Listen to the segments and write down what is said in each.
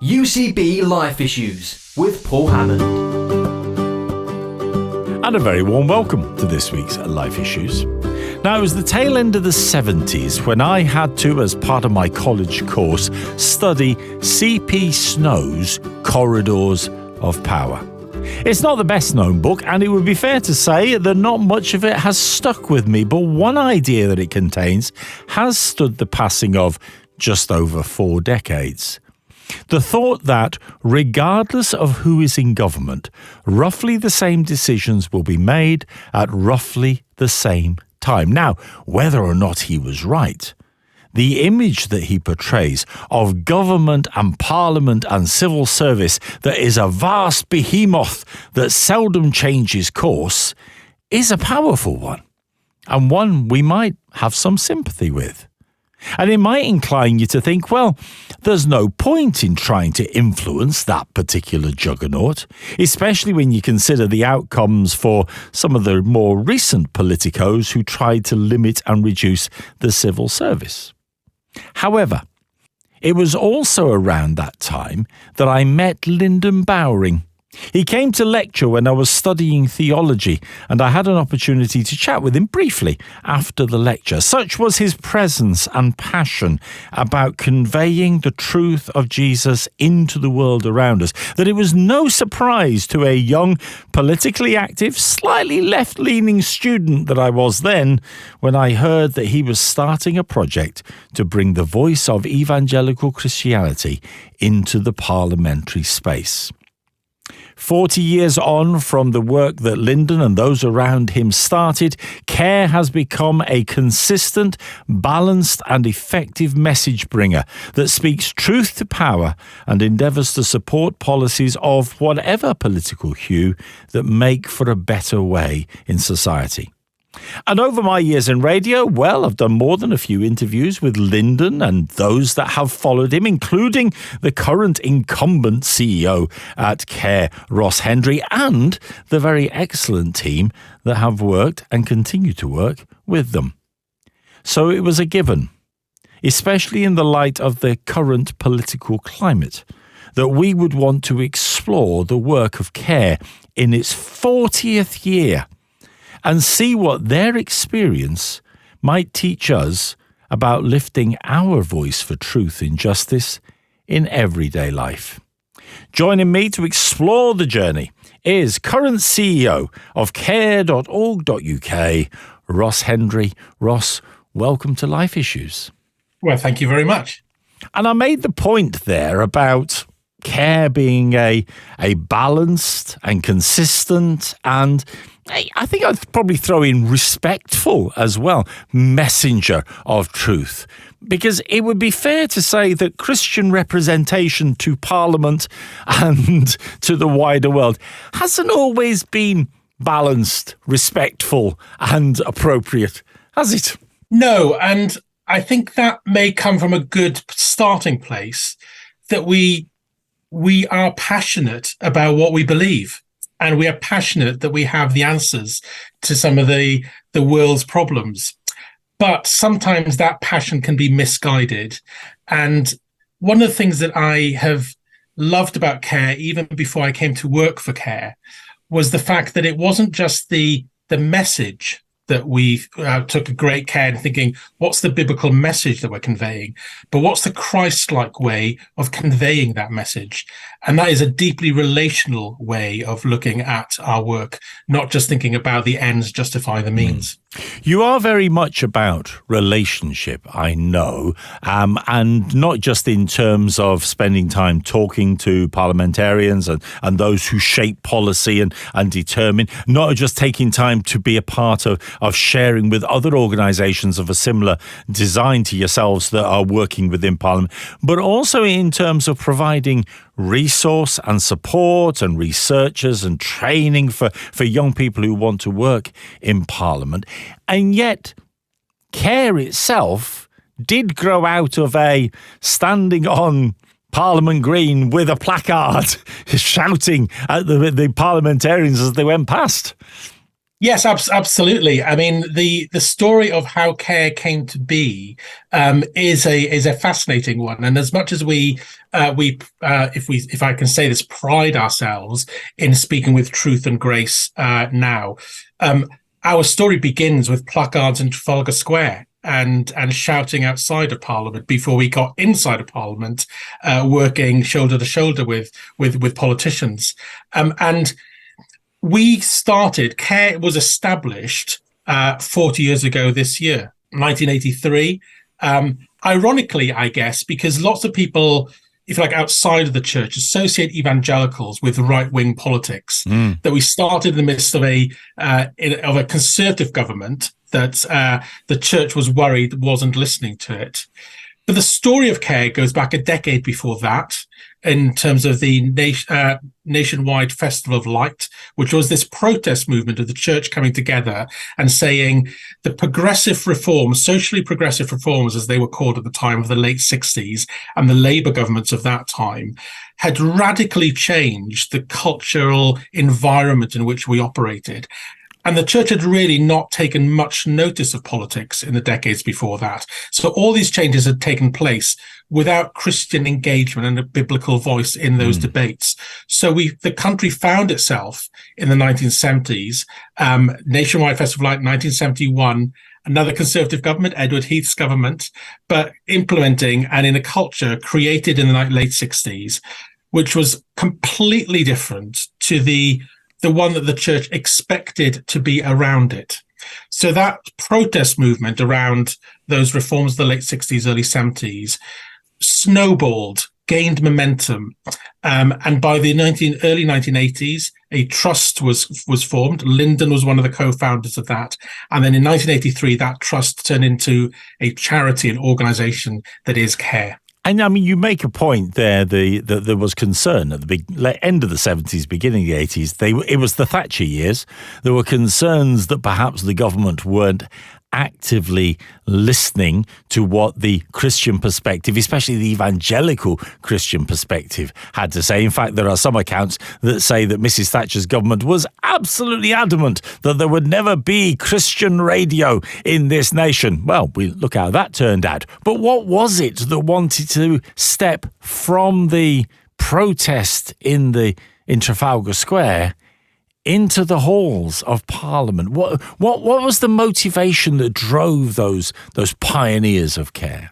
UCB Life Issues with Paul Hammond. And a very warm welcome to this week's Life Issues. Now, it was the tail end of the 70s when I had to, as part of my college course, study C.P. Snow's Corridors of Power. It's not the best known book, and it would be fair to say that not much of it has stuck with me, but one idea that it contains has stood the passing of just over 4 decades. The thought that, regardless of who is in government, roughly the same decisions will be made at roughly the same time. Now, whether or not he was right, the image that he portrays of government and parliament and civil service that is a vast behemoth that seldom changes course is a powerful one, and one we might have some sympathy with. And it might incline you to think, well, there's no point in trying to influence that particular juggernaut, especially when you consider the outcomes for some of the more recent politicos who tried to limit and reduce the civil service. However, it was also around that time that I met Lyndon Bowring. He came to lecture when I was studying theology, and I had an opportunity to chat with him briefly after the lecture. Such was his presence and passion about conveying the truth of Jesus into the world around us, that it was no surprise to a young, politically active, slightly left-leaning student that I was then, when I heard that he was starting a project to bring the voice of evangelical Christianity into the parliamentary space. 40 years on from the work that Lyndon and those around him started, CARE has become a consistent, balanced and effective message bringer that speaks truth to power and endeavours to support policies of whatever political hue that make for a better way in society. And over my years in radio, well, I've done more than a few interviews with Lyndon and those that have followed him, including the current incumbent CEO at CARE, Ross Hendry, and the very excellent team that have worked and continue to work with them. So it was a given, especially in the light of the current political climate, that we would want to explore the work of CARE in its 40th year and see what their experience might teach us about lifting our voice for truth and justice in everyday life. Joining me to explore the journey is current CEO of care.org.uk, Ross Hendry. Ross, welcome to Life Issues. Well, thank you very much. And I made the point there about CARE being a balanced and consistent and I think I'd probably throw in respectful as well, messenger of truth. Because it would be fair to say that Christian representation to Parliament and to the wider world hasn't always been balanced, respectful and appropriate, has it? No, and I think that may come from a good starting place, that we are passionate about what we believe. And we are passionate that we have the answers to some of the world's problems. But sometimes that passion can be misguided. And one of the things that I have loved about CARE, even before I came to work for CARE, was the fact that it wasn't just the message that we took a great care in thinking, what's the biblical message that we're conveying? But what's the Christ-like way of conveying that message? And that is a deeply relational way of looking at our work, not just thinking about the ends justify the means. You are very much about relationship, I know, and not just in terms of spending time talking to parliamentarians and those who shape policy and determine, not just taking time to be a part of sharing with other organisations of a similar design to yourselves that are working within Parliament, but also in terms of providing resource and support and researchers and training for young people who want to work in Parliament. And yet, CARE itself did grow out of a standing on Parliament Green with a placard shouting at the parliamentarians as they went past. Yes, absolutely. I mean, the story of how care came to be is a fascinating one. And as much as if I can say this, pride ourselves in speaking with truth and grace now, um, our story begins with placards in Trafalgar Square and shouting outside of Parliament before we got inside of Parliament, working shoulder to shoulder with politicians, and care was established 40 years ago this year, 1983. Ironically, I guess, because lots of people, if you like, outside of the church associate evangelicals with right-wing politics, that we started in the midst of a conservative government that the church was worried wasn't listening to it. But the story of care goes back a decade before that, in terms of the nationwide Festival of Light, which was this protest movement of the church coming together and saying the progressive reforms, socially progressive reforms, as they were called at the time of the late 60s, and the Labour governments of that time, had radically changed the cultural environment in which we operated. And the church had really not taken much notice of politics in the decades before that. So all these changes had taken place without Christian engagement and a biblical voice in those debates. So the country found itself in the 1970s, Nationwide Festival of Light, 1971, another conservative government, Edward Heath's government, but implementing and in a culture created in the late 60s, which was completely different to the one that the church expected to be around it. So that protest movement around those reforms of the late 60s, early 70s snowballed, gained momentum. And by the early 1980s, a trust was formed. Lyndon was one of the co-founders of that. And then in 1983, that trust turned into a charity, an organization that is CARE. And I mean, you make a point there that there was concern at the end of the 70s, beginning of the 80s. It was the Thatcher years. There were concerns that perhaps the government weren't actively listening to what the Christian perspective, especially the evangelical Christian perspective, had to say. In fact, there are some accounts that say that Mrs. Thatcher's government was absolutely adamant that there would never be Christian radio in this nation. Well, we look how that turned out. But what was it that wanted to step from the protest in Trafalgar Square into the halls of Parliament? What was the motivation that drove those pioneers of care?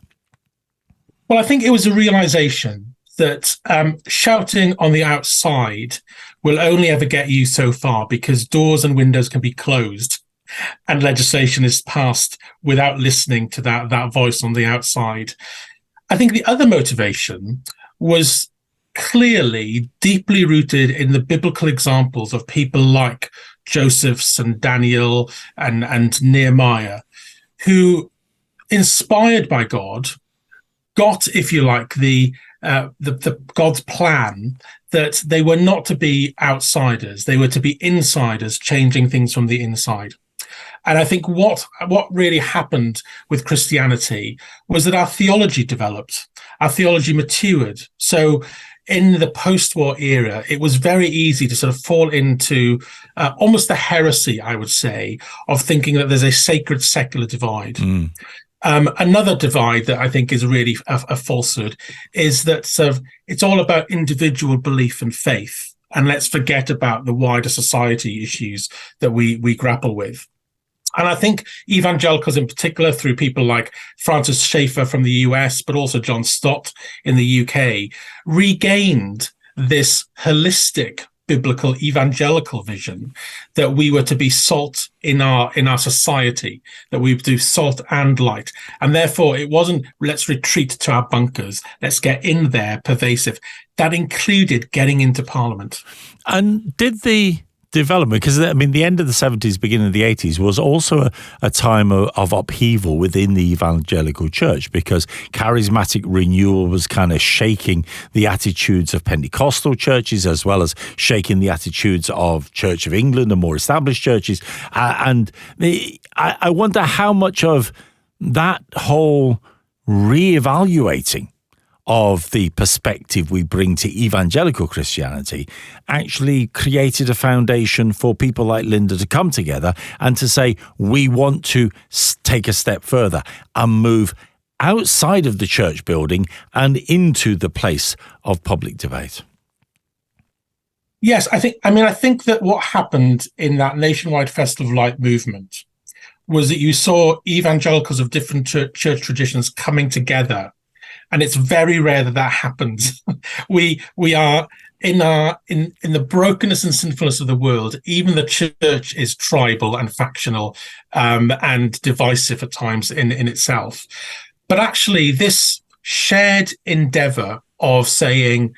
Well, I think it was a realization that shouting on the outside will only ever get you so far, because doors and windows can be closed and legislation is passed without listening to that voice on the outside. I think the other motivation was clearly deeply rooted in the biblical examples of people like Joseph and Daniel and Nehemiah, who, inspired by God, got, if you like, the God's plan that they were not to be outsiders, they were to be insiders, changing things from the inside. And I think what really happened with Christianity was that our theology developed, our theology matured. So in the post-war era, it was very easy to sort of fall into almost the heresy, I would say, of thinking that there's a sacred secular divide. Another divide that I think is really a falsehood is that sort of it's all about individual belief and faith, and let's forget about the wider society issues that we grapple with. And I think evangelicals in particular, through people like Francis Schaeffer from the US, but also John Stott in the UK, regained this holistic biblical evangelical vision that we were to be salt in our society, that we would do salt and light. And therefore it wasn't let's retreat to our bunkers, let's get in there, pervasive. That included getting into Parliament. And did the development, because I mean the end of the 70s, beginning of the 80s was also a time of upheaval within the evangelical church, because charismatic renewal was kind of shaking the attitudes of Pentecostal churches as well as shaking the attitudes of Church of England and more established churches. I wonder how much of that whole reevaluating of the perspective we bring to evangelical Christianity actually created a foundation for people like Linda to come together and to say, we want to take a step further and move outside of the church building and into the place of public debate. Yes, I think that what happened in that nationwide Festival of Light movement was that you saw evangelicals of different church traditions coming together. And it's very rare that happens. We are in the brokenness and sinfulness of the world. Even the church is tribal and factional, and divisive at times in itself. But actually, this shared endeavor of saying,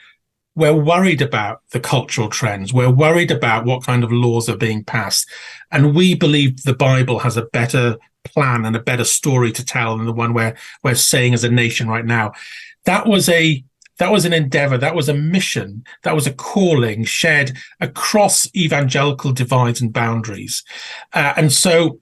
we're worried about the cultural trends, we're worried about what kind of laws are being passed, and we believe the Bible has a better plan and a better story to tell than the one we're saying as a nation right now. That was an endeavor, that was a mission, that was a calling shared across evangelical divides and boundaries. And so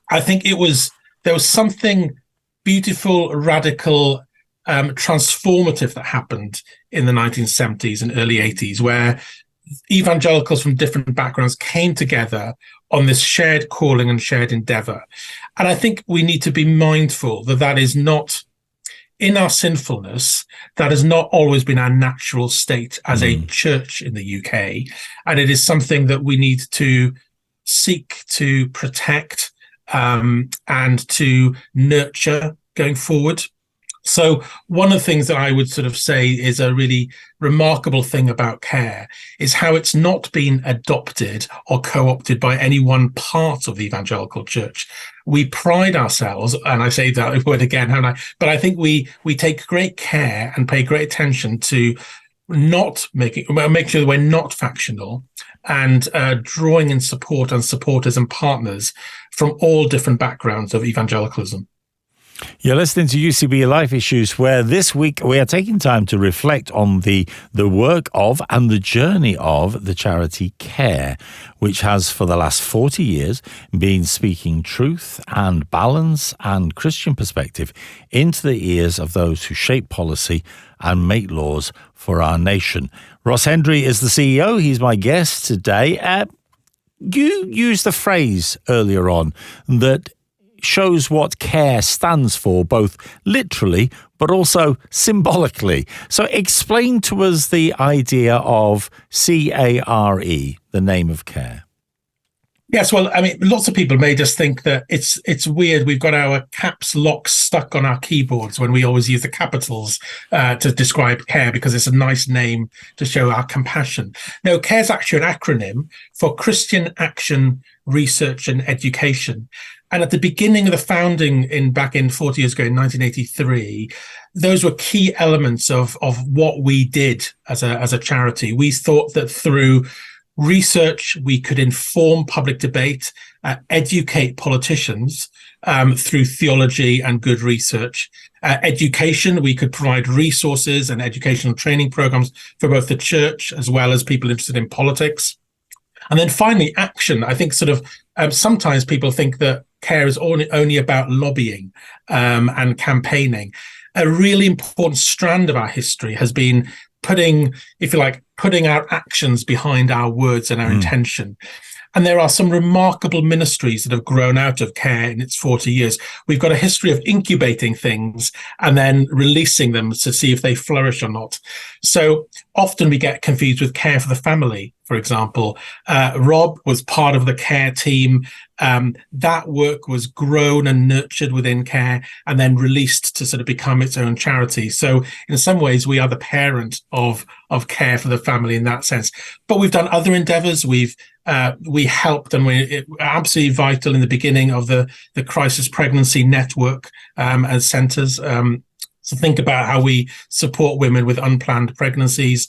I think there was something beautiful, radical, transformative that happened in the 1970s and early 80s, where evangelicals from different backgrounds came together on this shared calling and shared endeavor. And I think we need to be mindful that is not, in our sinfulness, that has not always been our natural state as a church in the UK. And it is something that we need to seek to protect, and to nurture going forward. So one of the things that I would sort of say is a really remarkable thing about CARE is how it's not been adopted or co-opted by any one part of the evangelical church. We pride ourselves, and I say that word again, haven't I? But I think we take great care and pay great attention to make sure that we're not factional, and drawing in support and supporters and partners from all different backgrounds of evangelicalism. You're listening to UCB Life Issues, where this week we are taking time to reflect on the work of and the journey of the charity CARE, which has for the last 40 years been speaking truth and balance and Christian perspective into the ears of those who shape policy and make laws for our nation. Ross Hendry is the CEO. He's my guest today. You used the phrase earlier on that shows what CARE stands for, both literally but also symbolically. So explain to us the idea of CARE, the name of CARE. Yes, well, I mean, lots of people may just think that it's weird. We've got our caps lock stuck on our keyboards when we always use the capitals to describe CARE, because it's a nice name to show our compassion. No, CARE is actually an acronym for Christian Action, Research and Education. And at the beginning of the founding back in 40 years ago, in 1983, those were key elements of what we did as a charity. We thought that through research, we could inform public debate, educate politicians through theology and good research. Education, we could provide resources and educational training programs for both the church as well as people interested in politics. And then finally, action. I think sort of sometimes people think that CARE is only about lobbying and campaigning. A really important strand of our history has been putting our actions behind our words and our intention. And there are some remarkable ministries that have grown out of CARE in its 40 years. We've got a history of incubating things and then releasing them to see if they flourish or not. So often we get confused with Care for the Family, for example. Rob was part of the CARE team. That work was grown and nurtured within CARE and then released to sort of become its own charity. So in some ways, we are the parent of Care for the Family in that sense. But we've done other endeavors. We helped, and we're absolutely vital in the beginning of the crisis pregnancy network as centres. So think about how we support women with unplanned pregnancies.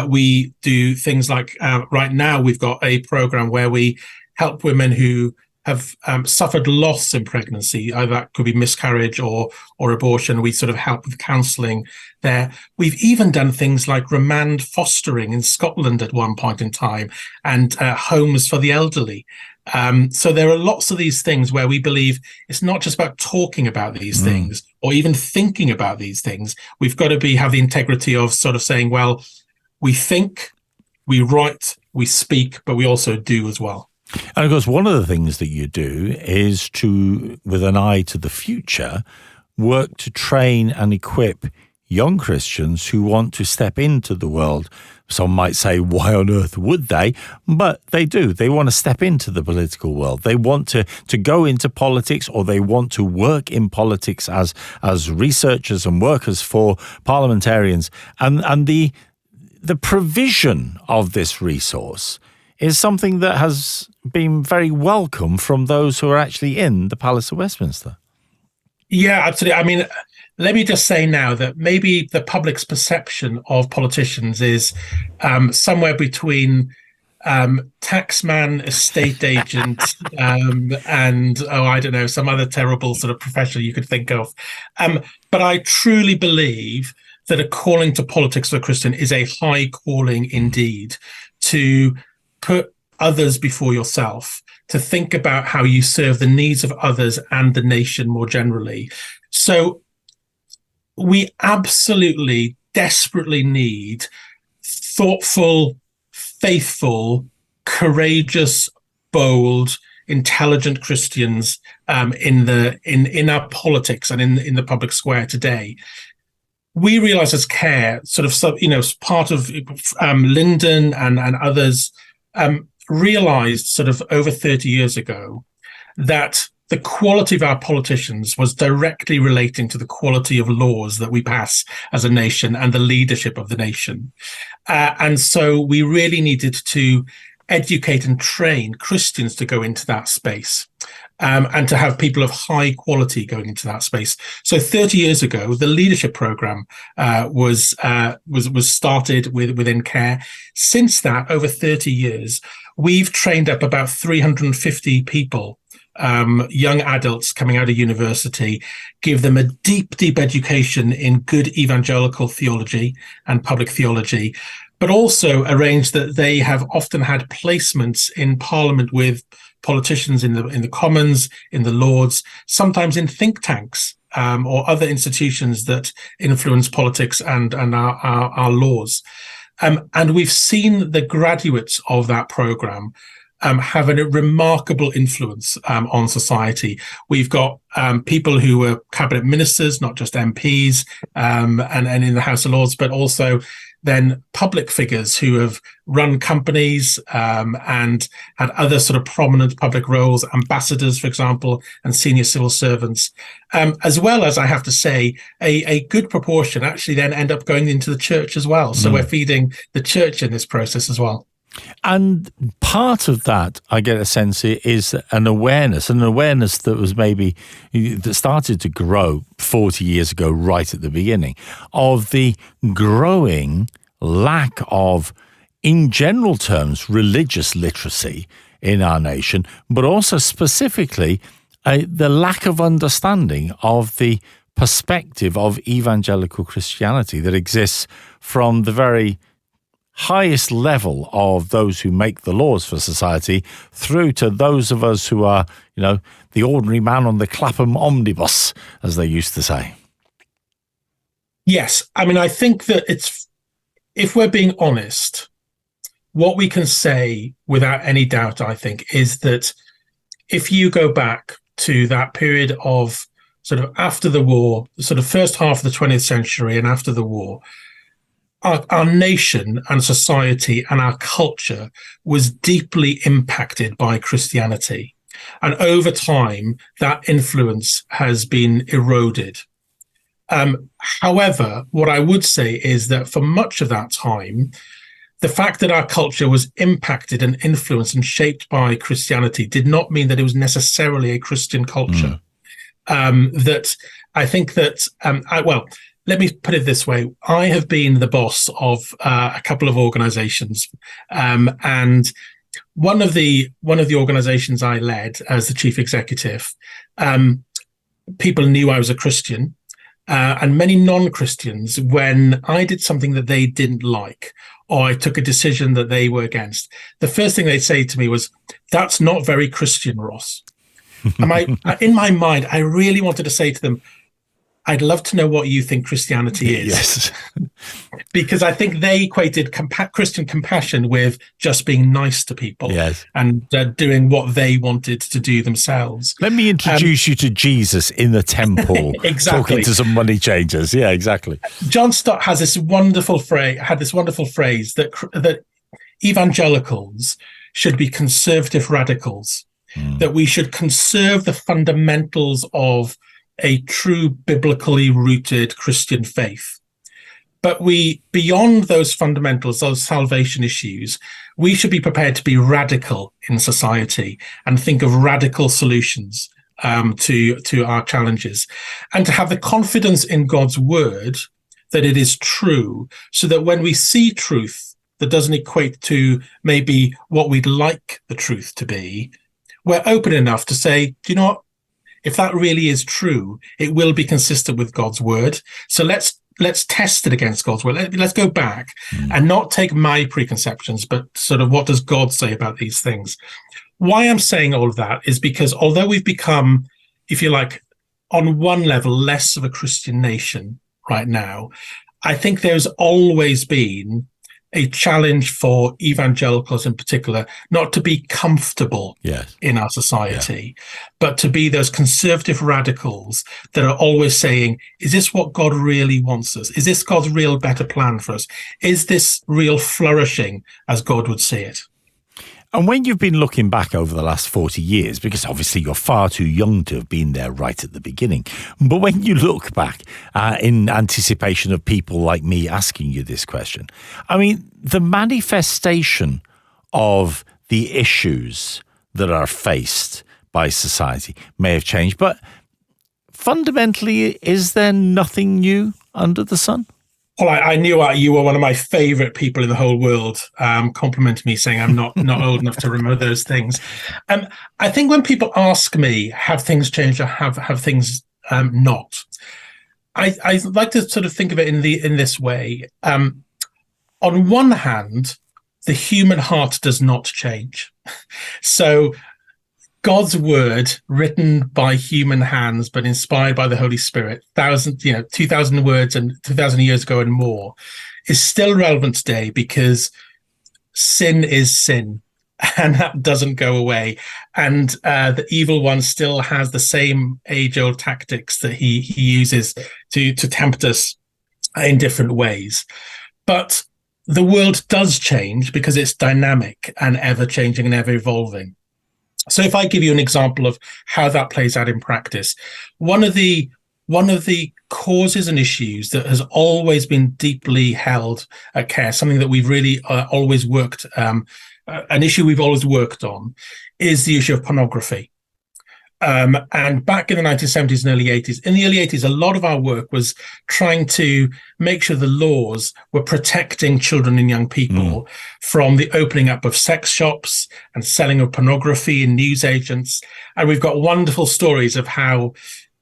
We do things like right now we've got a program where we help women who have suffered loss in pregnancy. Either that could be miscarriage or abortion. We sort of help with counselling there. We've even done things like remand fostering in Scotland at one point in time, and homes for the elderly. So there are lots of these things where we believe it's not just about talking about these things or even thinking about these things. We've got to have the integrity of sort of saying, well, we think, we write, we speak, but we also do as well. And of course, one of the things that you do is to, with an eye to the future, work to train and equip young Christians who want to step into the world. Some might say, why on earth would they? But they do. They want to step into the political world. They want to go into politics, or they want to work in politics as researchers and workers for parliamentarians. And the provision of this resource is something that has been very welcome from those who are actually in the Palace of Westminster. Yeah, absolutely. I mean, let me just say now that maybe the public's perception of politicians is somewhere between taxman, estate agent, and, I don't know, some other terrible sort of profession you could think of. But I truly believe that a calling to politics for a Christian is a high calling indeed, to put others before yourself, to think about how you serve the needs of others and the nation more generally. So we absolutely, desperately need thoughtful, faithful, courageous, bold, intelligent Christians in our politics and in the public square today. We realize as CARE, sort of, part of Lyndon and others realized sort of over 30 years ago that the quality of our politicians was directly relating to the quality of laws that we pass as a nation and the leadership of the nation. And so we really needed to educate and train Christians to go into that space, and to have people of high quality going into that space. So 30 years ago, the leadership program was started within CARE. Since that, over 30 years, we've trained up about 350 people, young adults coming out of university, give them a deep education in good evangelical theology and public theology, but also arrange that they have often had placements in Parliament with politicians in the Commons, in the Lords, sometimes in think tanks or other institutions that influence politics and our laws. And we've seen the graduates of that program have a remarkable influence on society. We've got people who were cabinet ministers, not just MPs, and in the House of Lords, but also then public figures who have run companies and had other sort of prominent public roles, ambassadors, for example, and senior civil servants, as well as, I have to say, a good proportion actually then end up going into the church as well. So we're feeding the church in this process as well. And part of that, I get a sense, is an awareness that was that started to grow 40 years ago, right at the beginning, of the growing lack of, in general terms, religious literacy in our nation, but also specifically the lack of understanding of the perspective of evangelical Christianity that exists from the very highest level of those who make the laws for society through to those of us who are, the ordinary man on the Clapham omnibus, as they used to say. Yes. I mean, I think that if we're being honest, what we can say without any doubt, I think, is that if you go back to that period of sort of after the war, sort of first half of the 20th century and after the war, our nation and society and our culture was deeply impacted by Christianity. And over time, that influence has been eroded. However, what I would say is that for much of that time, the fact that our culture was impacted and influenced and shaped by Christianity did not mean that it was necessarily a Christian culture. That I think that, let me put it this way. I have been the boss of a couple of organizations, and one of the organizations I led as the chief executive, people knew I was a Christian, and many non-Christians, when I did something that they didn't like, or I took a decision that they were against, the first thing they'd say to me was, "That's not very Christian, Ross." And in my mind, I really wanted to say to them, "I'd love to know what you think Christianity is." Yes. Because I think they equated Christian compassion with just being nice to people, Yes. and doing what they wanted to do themselves. Let me introduce you to Jesus in the temple, Exactly. talking to some money changers. Yeah, exactly. John Stott has this wonderful phrase. That evangelicals should be conservative radicals. That we should conserve the fundamentals of a true biblically rooted Christian faith. But beyond those fundamentals, those salvation issues, we should be prepared to be radical in society and think of radical solutions to our challenges, and to have the confidence in God's word that it is true, so that when we see truth that doesn't equate to maybe what we'd like the truth to be, we're open enough to say, do you know what? If that really is true, it will be consistent with God's word. So let's test it against God's word. Let's go back and not take my preconceptions, but sort of what does God say about these things? Why I'm saying all of that is because although we've become, if you like, on one level, less of a Christian nation right now, I think there's always been a challenge for evangelicals in particular, not to be comfortable in our society, but to be those conservative radicals that are always saying, is this what God really wants us? Is this God's real better plan for us? Is this real flourishing as God would see it? And when you've been looking back over the last 40 years, because obviously you're far too young to have been there right at the beginning, but when you look back in anticipation of people like me asking you this question, I mean, the manifestation of the issues that are faced by society may have changed, but fundamentally, is there nothing new under the sun? Well, I knew you were one of my favorite people in the whole world, complimenting me, saying I'm not old enough to remember those things. I think when people ask me, have things changed or have things not, I like to sort of think of it in this way. On one hand, the human heart does not change. So God's word, written by human hands but inspired by the Holy Spirit, 2,000 words and 2,000 years ago and more, is still relevant today, because sin is sin, and that doesn't go away. And the evil one still has the same age-old tactics that he uses to tempt us in different ways. But the world does change because it's dynamic and ever-changing and ever-evolving. So if I give you an example of how that plays out in practice, one of the causes and issues that has always been deeply held at care, something that we've really always worked, an issue we've always worked on, is the issue of pornography. And back in the 1970s and early 80s, a lot of our work was trying to make sure the laws were protecting children and young people from the opening up of sex shops and selling of pornography and newsagents. And we've got wonderful stories of how,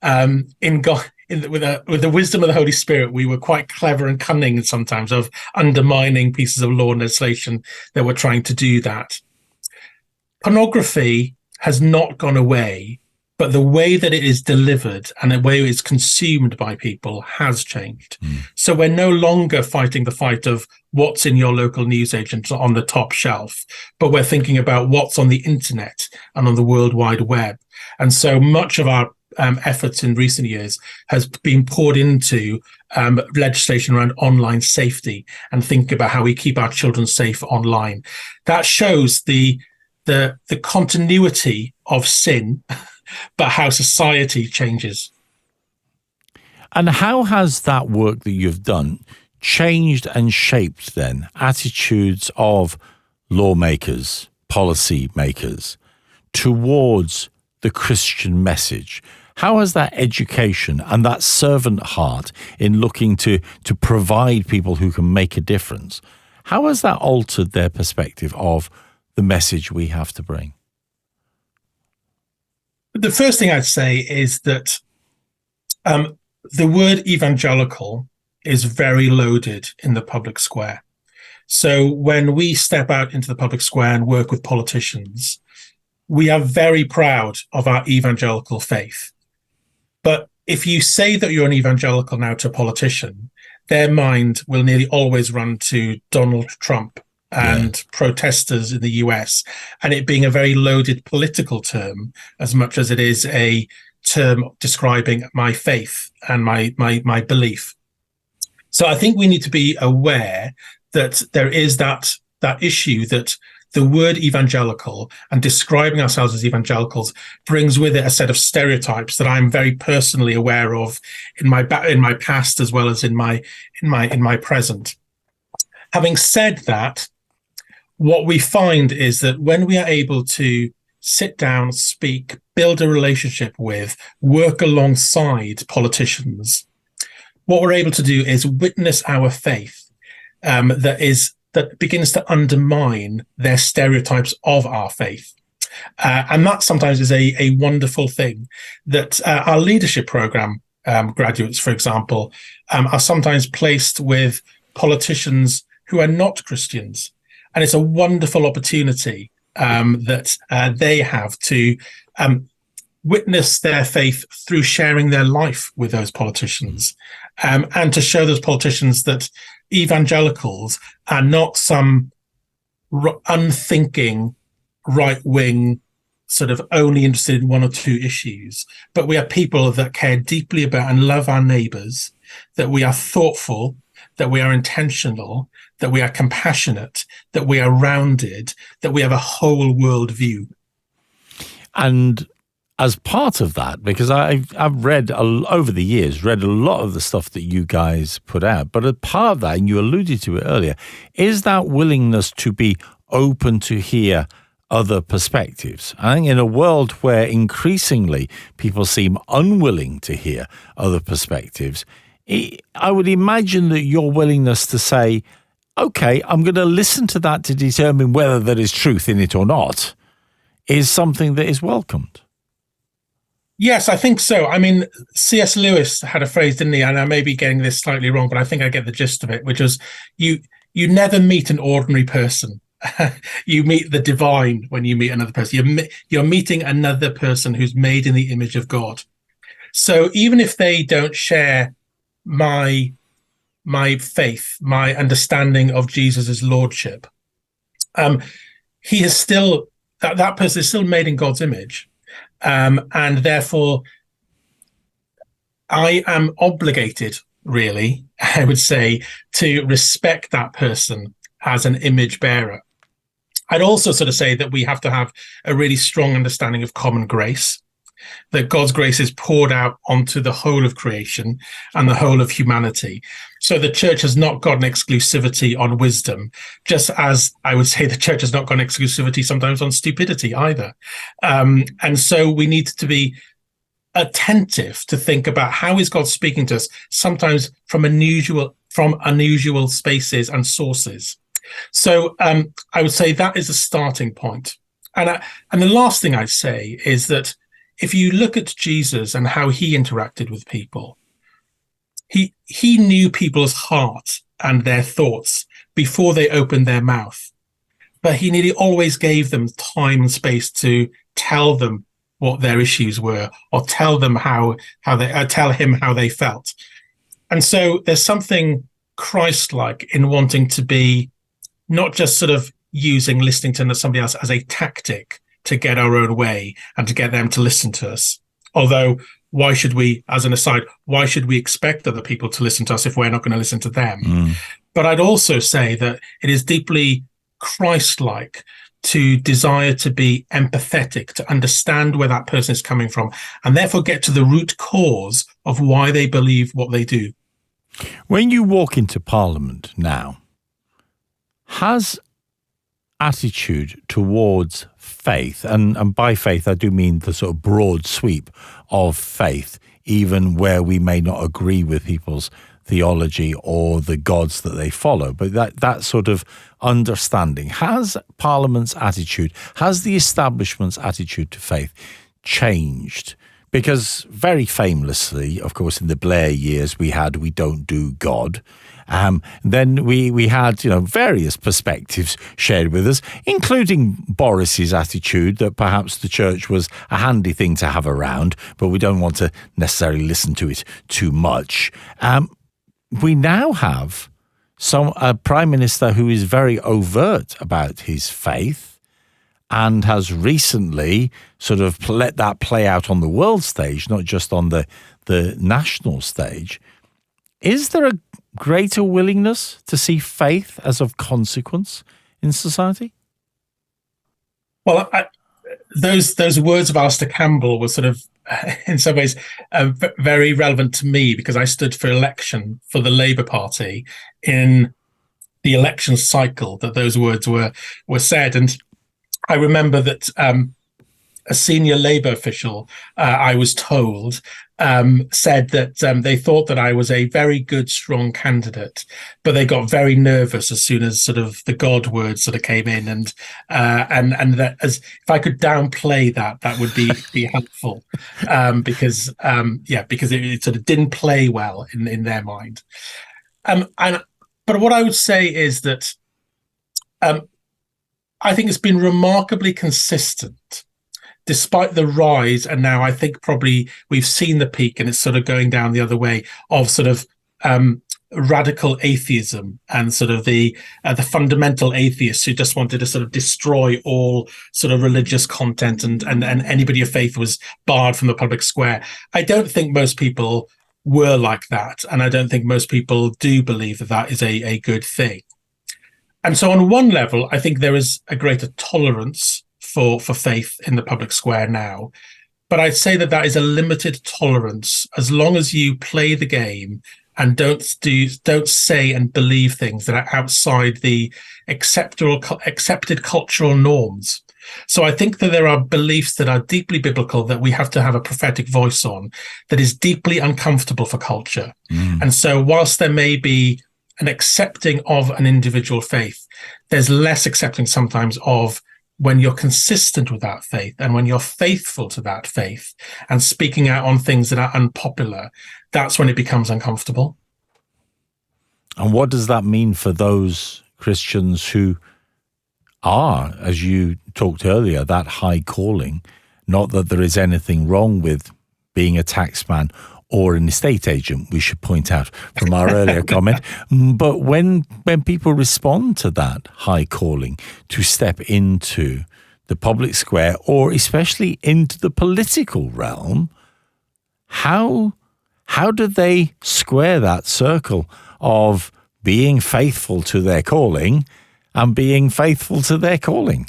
with the wisdom of the Holy Spirit, we were quite clever and cunning sometimes of undermining pieces of law and legislation that were trying to do that. Pornography has not gone away, but the way that it is delivered and the way it's consumed by people has changed. So we're no longer fighting the fight of what's in your local newsagent on the top shelf, but we're thinking about what's on the internet and on the World Wide Web. And so much of our efforts in recent years has been poured into legislation around online safety and thinking about how we keep our children safe online. That shows the continuity of sin, but how society changes. And how has that work that you've done changed and shaped then attitudes of lawmakers, policy makers towards the Christian message? How has that education and that servant heart in looking to provide people who can make a difference, how has that altered their perspective of the message we have to bring? The first thing I'd say is that the word evangelical is very loaded in the public square. So when we step out into the public square and work with politicians, we are very proud of our evangelical faith. But if you say that you're an evangelical now to a politician, their mind will nearly always run to Donald Trump and protesters in the US, and it being a very loaded political term as much as it is a term describing my faith and my belief. So I think we need to be aware that there is that issue that the word evangelical and describing ourselves as evangelicals brings with it a set of stereotypes that I'm very personally aware of in my past as well as in my present. Having said that, what we find is that when we are able to sit down, speak, build a relationship with, work alongside politicians, what we're able to do is witness our faith that begins to undermine their stereotypes of our faith. And that sometimes is a wonderful thing that our leadership program graduates, for example, are sometimes placed with politicians who are not Christians. And it's a wonderful opportunity that they have to witness their faith through sharing their life with those politicians, and to show those politicians that evangelicals are not some unthinking right-wing sort of only interested in one or two issues, but we are people that care deeply about and love our neighbours, that we are thoughtful, that we are intentional, that we are compassionate, that we are rounded, that we have a whole world view. And as part of that, because I've read over the years, read a lot of the stuff that you guys put out, but a part of that, and you alluded to it earlier, is that willingness to be open to hear other perspectives. I think in a world where increasingly people seem unwilling to hear other perspectives, I would imagine that your willingness to say, okay, I'm going to listen to that to determine whether there is truth in it or not, is something that is welcomed. Yes, I think so. I mean, C.S. Lewis had a phrase, didn't he? And I may be getting this slightly wrong, but I think I get the gist of it, which was you never meet an ordinary person. You meet the divine when you meet another person. You're meeting another person who's made in the image of God. So even if they don't share my faith, my understanding of Jesus' lordship, he is still that person is still made in God's image. And therefore, I am obligated, really, I would say, to respect that person as an image bearer. I'd also sort of say that we have to have a really strong understanding of common grace, that God's grace is poured out onto the whole of creation and the whole of humanity. So the church has not got an exclusivity on wisdom, just as I would say the church has not got an exclusivity sometimes on stupidity either. And so we need to be attentive to think about how is God speaking to us, sometimes from unusual spaces and sources. So I would say that is a starting point. And the last thing I'd say is that if you look at Jesus and how he interacted with people, he knew people's heart and their thoughts before they opened their mouth. But he nearly always gave them time and space to tell them what their issues were, or tell them tell him how they felt. And so there's something Christ-like in wanting to be not just sort of using listening to somebody else as a tactic to get our own way and to get them to listen to us. Although, why should we, as an aside, why should we expect other people to listen to us if we're not going to listen to them? But I'd also say that it is deeply Christ-like to desire to be empathetic, to understand where that person is coming from, and therefore get to the root cause of why they believe what they do. When you walk into Parliament now, has attitude towards faith, and by faith I do mean the sort of broad sweep of faith, even where we may not agree with people's theology or the gods that they follow, but that sort of understanding, has Parliament's attitude, has the establishment's attitude to faith changed Because very famously, of course, in the Blair years, we had "We Don't Do God." Then we had, various perspectives shared with us, including Boris's attitude that perhaps the church was a handy thing to have around, but we don't want to necessarily listen to it too much. We now have a prime minister who is very overt about his faith and has recently sort of let that play out on the world stage, not just on the national stage. Is there a greater willingness to see faith as of consequence in society? Well, those words of Alistair Campbell were sort of, in some ways, very relevant to me because I stood for election for the Labour Party in the election cycle that those words were said. And I remember that a senior Labour official, I was told, said that they thought that I was a very good, strong candidate, but they got very nervous as soon as sort of the God word sort of came in, and that as if I could downplay that would be helpful, because it sort of didn't play well in their mind. But what I would say is that I think it's been remarkably consistent. Despite the rise, and now I think probably we've seen the peak and it's sort of going down the other way of sort of radical atheism and sort of the fundamental atheists who just wanted to sort of destroy all sort of religious content and anybody of faith was barred from the public square. I don't think most people were like that. And I don't think most people do believe that is a good thing. And so on one level, I think there is a greater tolerance for faith in the public square now. But I'd say that is a limited tolerance as long as you play the game and don't say and believe things that are outside the accepted cultural norms. So I think that there are beliefs that are deeply biblical that we have to have a prophetic voice on that is deeply uncomfortable for culture. And so whilst there may be an accepting of an individual faith, there's less accepting sometimes of when you're consistent with that faith and when you're faithful to that faith and speaking out on things that are unpopular, that's when it becomes uncomfortable. And what does that mean for those Christians who are, as you talked earlier, that high calling? Not that there is anything wrong with being a taxman or an estate agent, we should point out from our earlier comment. But when people respond to that high calling to step into the public square or especially into the political realm, how do they square that circle of being faithful to their calling and being faithful to their calling?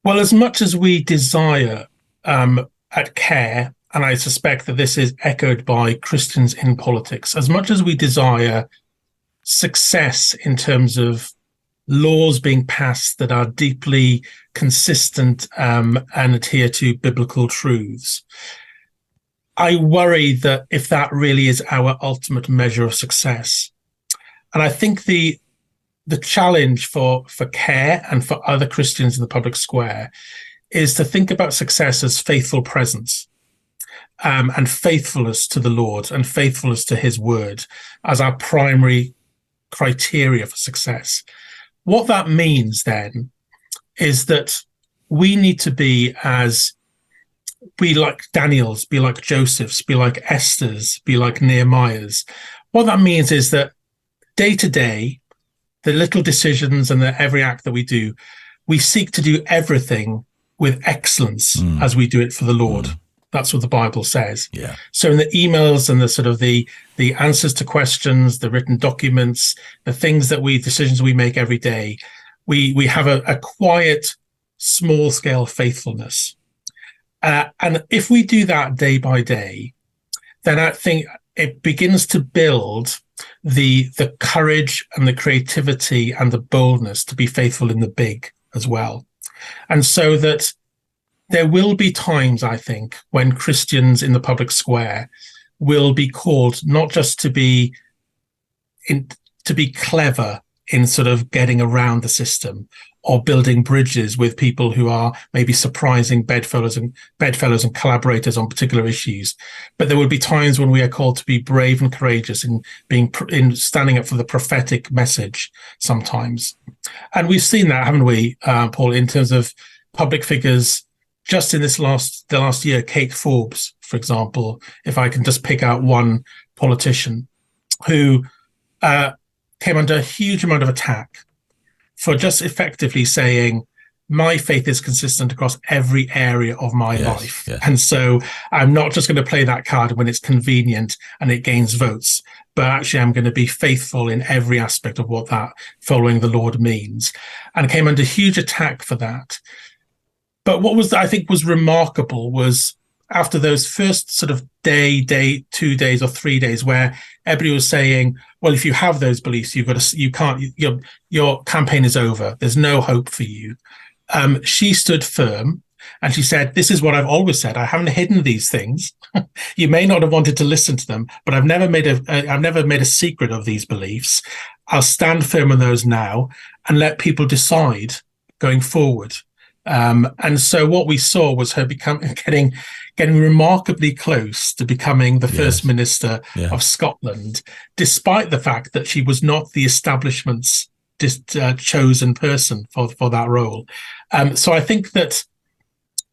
Well, as much as we desire at CARE, and I suspect that this is echoed by Christians in politics, as much as we desire success in terms of laws being passed that are deeply consistent and adhere to biblical truths, I worry that if that really is our ultimate measure of success. And I think the challenge for CARE and for other Christians in the public square is to think about success as faithful presence. And faithfulness to the Lord and faithfulness to his word as our primary criteria for success. What that means then is that we need to be like Daniel's, be like Joseph's, be like Esther's, be like Nehemiah's. What that means is that day to day, the little decisions and every act that we do, we seek to do everything with excellence as we do it for the Lord. That's what the Bible says. Yeah. So in the emails and the sort of the answers to questions, the written documents, the decisions we make every day, we have a quiet, small scale faithfulness. And if we do that day by day, then I think it begins to build the courage and the creativity and the boldness to be faithful in the big as well. And so that there will be times, I think, when Christians in the public square will be called not just to be clever in sort of getting around the system or building bridges with people who are maybe surprising bedfellows and collaborators on particular issues. But there would be times when we are called to be brave and courageous in standing up for the prophetic message sometimes. And we've seen that, haven't we, Paul, in terms of public figures just in the last year. Kate Forbes, for example, if I can just pick out one politician who came under a huge amount of attack for just effectively saying, my faith is consistent across every area of my life. Yes. And so I'm not just going to play that card when it's convenient and it gains votes, but actually I'm going to be faithful in every aspect of what that following the Lord means. And came under huge attack for that. But what I think was remarkable was after those first sort of day, 2 days or 3 days where everybody was saying, well, if you have those beliefs, your campaign is over. There's no hope for you. She stood firm and she said, this is what I've always said. I haven't hidden these things. You may not have wanted to listen to them, but I've never made a secret of these beliefs. I'll stand firm on those now and let people decide going forward. And so what we saw was her getting remarkably close to becoming the First Minister of Scotland, despite the fact that she was not the establishment's chosen person for that role. So I think that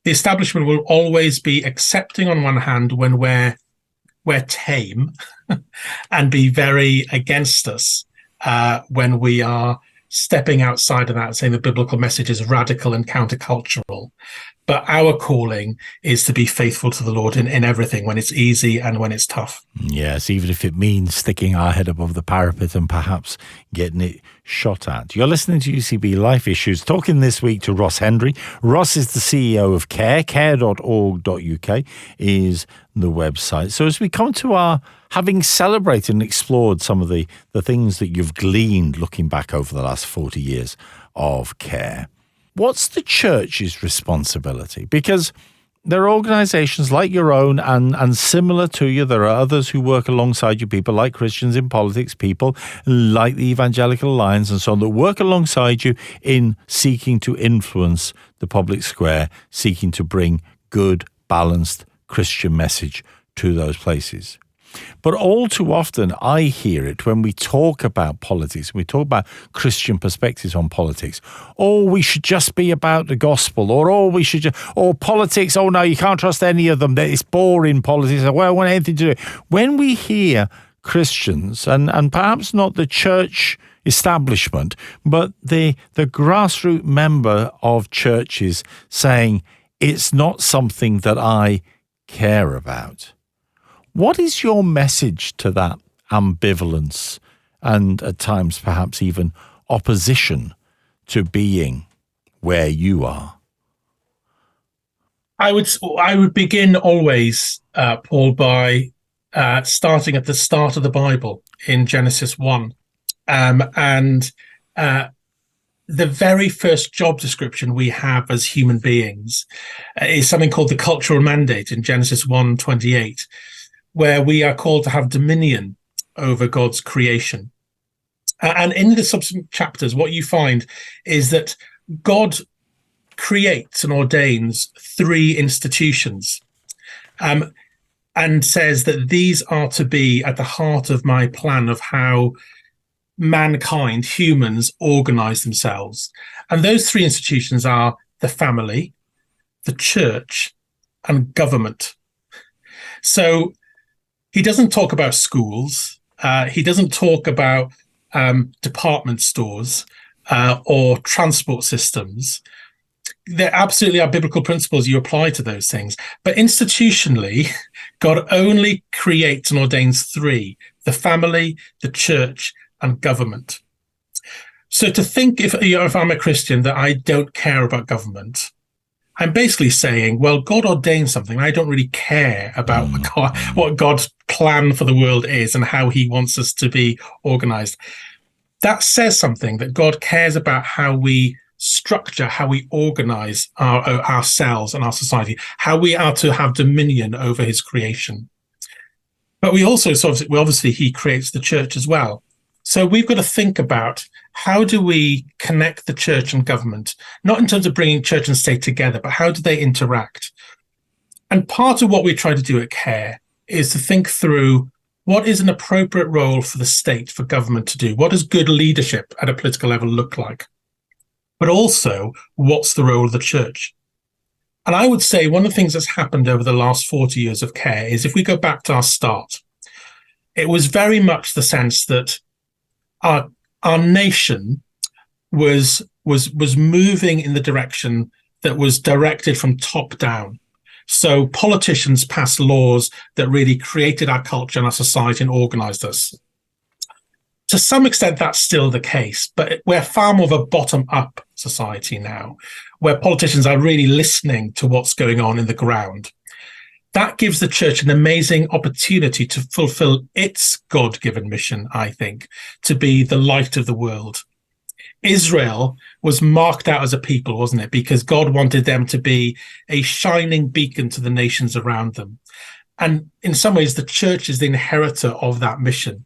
the establishment will always be accepting on one hand when we're tame and be very against us when we are stepping outside of that and saying the biblical message is radical and countercultural. But our calling is to be faithful to the Lord in everything, when it's easy and when it's tough. Yes, even if it means sticking our head above the parapet and perhaps getting it shot at. You're listening to UCB Life Issues, talking this week to Ross Hendry. Ross is the CEO of CARE. care.org.uk is the website. So as we come to our having celebrated and explored some of the things that you've gleaned looking back over the last 40 years of CARE, what's the church's responsibility? Because there are organisations like your own and similar to you. There are others who work alongside you, people like Christians in Politics, people like the Evangelical Alliance and so on, that work alongside you in seeking to influence the public square, seeking to bring good, balanced Christian message to those places. But all too often, I hear it when we talk about politics, we talk about Christian perspectives on politics. Oh, we should just be about the gospel, or politics. Oh no, you can't trust any of them. It's boring politics. Well, I want anything to do. When we hear Christians, and perhaps not the church establishment, but the grassroots member of churches saying it's not something that I care about. What is your message to that ambivalence and at times perhaps even opposition to being where you are? I would begin always, Paul, by starting at the start of the Bible in Genesis 1. And the very first job description we have as human beings is something called the cultural mandate in Genesis 1:28. Where we are called to have dominion over God's creation. And in the subsequent chapters, what you find is that God creates and ordains 3 institutions and says that these are to be at the heart of my plan of how mankind, humans, organize themselves. And those 3 institutions are the family, the church, and government. So he doesn't talk about schools. He doesn't talk about department stores or transport systems. There absolutely are biblical principles you apply to those things. But institutionally, God only creates and ordains 3, the family, the church, and government. So to think if I'm a Christian that I don't care about government, I'm basically saying, well, God ordained something. I don't really care about what God's plan for the world is and how he wants us to be organized. That says something, that God cares about how we structure, how we organize ourselves and our society, how we are to have dominion over his creation. But we also, obviously, he creates the church as well. So we've got to think about how do we connect the church and government, not in terms of bringing church and state together, but how do they interact? And part of what we try to do at CARE is to think through what is an appropriate role for the state, for government to do? What does good leadership at a political level look like? But also, what's the role of the church? And I would say one of the things that's happened over the last 40 years of CARE is, if we go back to our start, it was very much the sense that our nation was moving in the direction that was directed from top down. So politicians passed laws that really created our culture and our society and organized us. To some extent, that's still the case, but we're far more of a bottom-up society now, where politicians are really listening to what's going on in the ground. That gives the church an amazing opportunity to fulfill its God-given mission, I think, to be the light of the world. Israel was marked out as a people, wasn't it? Because God wanted them to be a shining beacon to the nations around them. And in some ways, the church is the inheritor of that mission,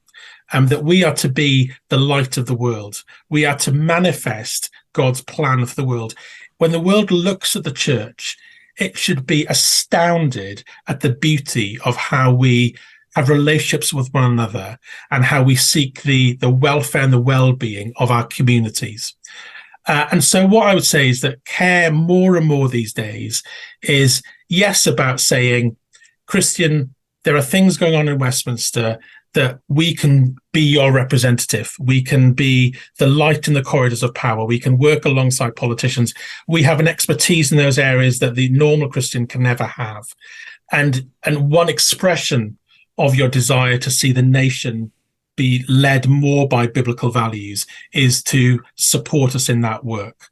that we are to be the light of the world. We are to manifest God's plan for the world. When the world looks at the church, it should be astounded at the beauty of how we have relationships with one another and how we seek the welfare and the well-being of our communities. And so what I would say is that CARE more and more these days is, yes, about saying, Christian, there are things going on in Westminster that we can be your representative. We can be the light in the corridors of power. We can work alongside politicians. We have an expertise in those areas that the normal Christian can never have. And one expression of your desire to see the nation be led more by biblical values is to support us in that work.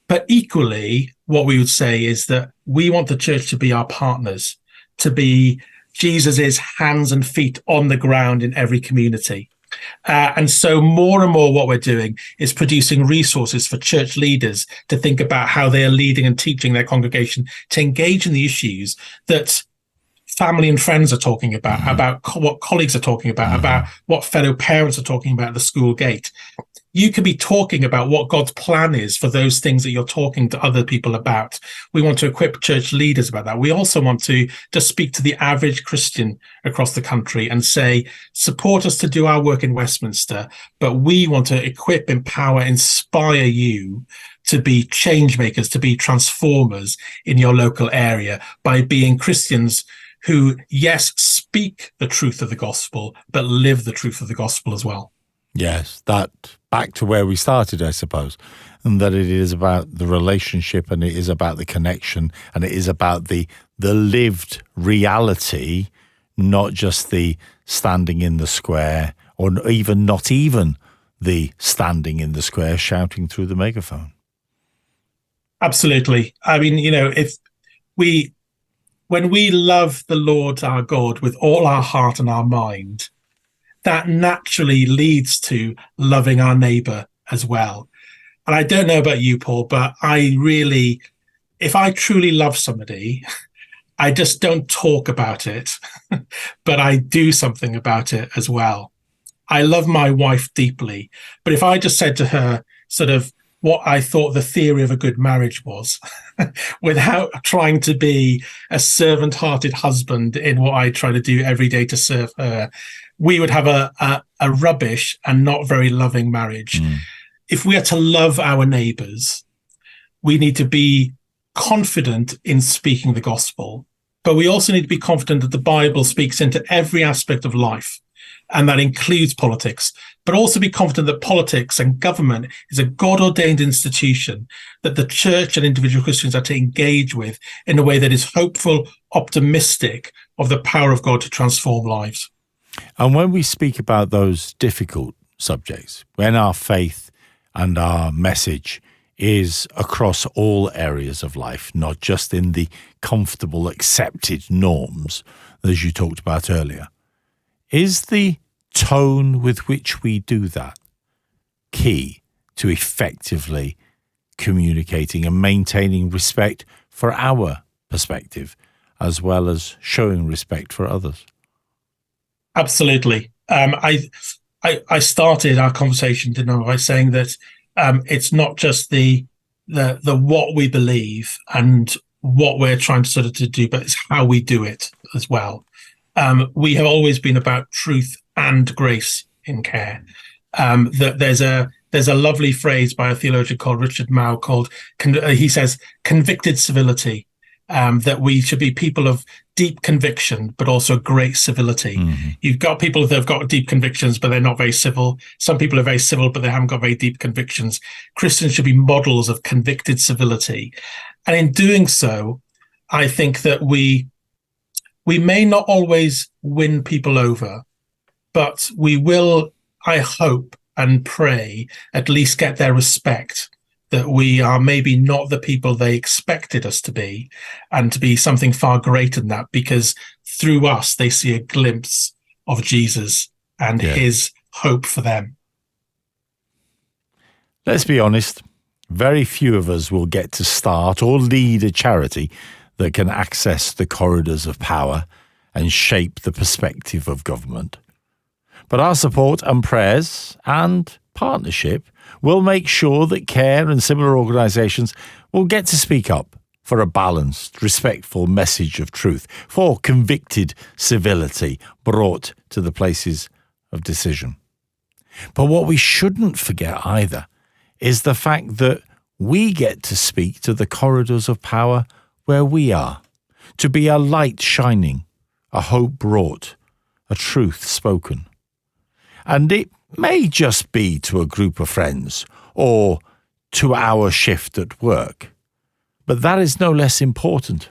But equally, what we would say is that we want the church to be our partners, to be Jesus's hands and feet on the ground in every community. And so more and more what we're doing is producing resources for church leaders to think about how they are leading and teaching their congregation to engage in the issues that family and friends are talking about what colleagues are talking about what fellow parents are talking about at the school gate. You could be talking about what God's plan is for those things that you're talking to other people about. We want to equip church leaders about that. We also want to just speak to the average Christian across the country and say, support us to do our work in Westminster, but we want to equip, empower, inspire you to be change makers, to be transformers in your local area by being Christians who, yes, speak the truth of the gospel, but live the truth of the gospel as well. Yes, that back to where we started, I suppose, and that it is about the relationship and it is about the connection and it is about the lived reality, not just the standing in the square or not even the standing in the square shouting through the megaphone. Absolutely. I mean, when we love the Lord our God with all our heart and our mind, that naturally leads to loving our neighbor as well. And I don't know about you, Paul, but if I truly love somebody, I just don't talk about it, but I do something about it as well. I love my wife deeply, but if I just said to her sort of what I thought the theory of a good marriage was, without trying to be a servant-hearted husband in what I try to do every day to serve her, we would have a rubbish and not very loving marriage. If we are to love our neighbors, we need to be confident in speaking the gospel, but we also need to be confident that the Bible speaks into every aspect of life, and that includes politics, but also be confident that politics and government is a God-ordained institution that the church and individual Christians are to engage with in a way that is hopeful, optimistic of the power of God to transform lives. And when we speak about those difficult subjects, when our faith and our message is across all areas of life, not just in the comfortable, accepted norms, as you talked about earlier, is the tone with which we do that key to effectively communicating and maintaining respect for our perspective, as well as showing respect for others? Absolutely. I I started our conversation, didn't I, by saying that it's not just the what we believe and what we're trying to sort of to do, but it's how we do it as well. We have always been about truth and grace in care. That there's a lovely phrase by a theologian called Richard Mouw called, he says, convicted civility, that we should be people of deep conviction, but also great civility. Mm-hmm. You've got people that have got deep convictions, but they're not very civil. Some people are very civil, but they haven't got very deep convictions. Christians should be models of convicted civility. And in doing so, I think that we may not always win people over, but we will, I hope and pray, at least get their respect, that we are maybe not the people they expected us to be, and to be something far greater than that, because through us, they see a glimpse of Jesus and his hope for them. Let's be honest, very few of us will get to start or lead a charity that can access the corridors of power and shape the perspective of government. But our support and prayers and partnership will make sure that CARE and similar organisations will get to speak up for a balanced, respectful message of truth, for convicted civility brought to the places of decision. But what we shouldn't forget either is the fact that we get to speak to the corridors of power where we are, to be a light shining, a hope brought, a truth spoken. And it may just be to a group of friends or to our shift at work, but that is no less important.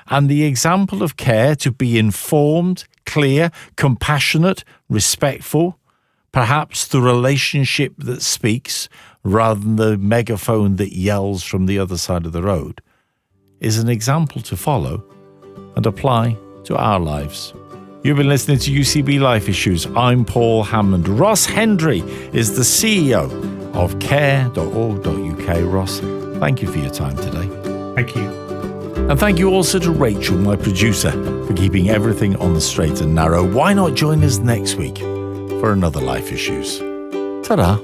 And the example of CARE to be informed, clear, compassionate, respectful, perhaps the relationship that speaks rather than the megaphone that yells from the other side of the road, is an example to follow and apply to our lives. You've been listening to UCB Life Issues. I'm Paul Hammond. Ross Hendry is the CEO of care.org.uk. Ross, thank you for your time today. Thank you. And thank you also to Rachel, my producer, for keeping everything on the straight and narrow. Why not join us next week for another Life Issues? Ta-da.